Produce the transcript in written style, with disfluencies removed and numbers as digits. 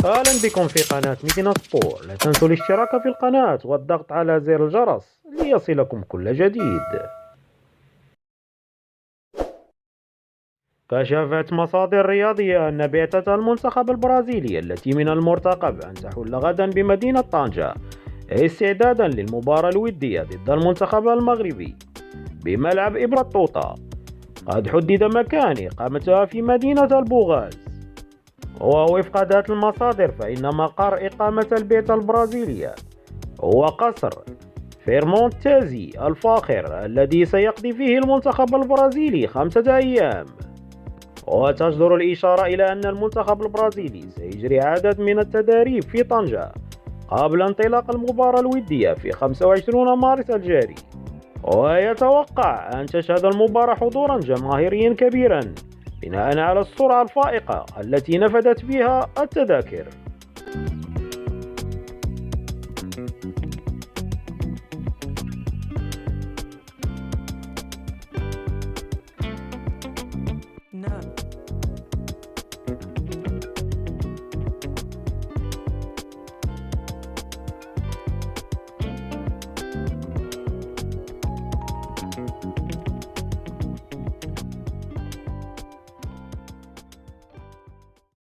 أهلا بكم في قناة مدينة سبور. لا تنسوا الاشتراك في القناة والضغط على زر الجرس ليصلكم كل جديد. كشفت مصادر رياضية أن بعثة المنتخب البرازيلي التي من المرتقب أن تحل غدا بمدينة طنجة استعدادا للمباراة الودية ضد المنتخب المغربي بملعب إبرة قد حدد مكان إقامتها في مدينة البوغاز. ووفق ذات المصادر فإن مقر إقامة البعثة البرازيلية هو قصر فيرمونتيزي الفاخر الذي سيقضي فيه المنتخب البرازيلي 5 أيام. وتجدر الإشارة إلى أن المنتخب البرازيلي سيجري عدد من التدريب في طنجة قبل انطلاق المباراة الودية في 25 مارس الجاري. ويتوقع أن تشهد المباراة حضورا جماهيريا كبيرا بناء على السرعة الفائقة التي نفذت بها التذاكر.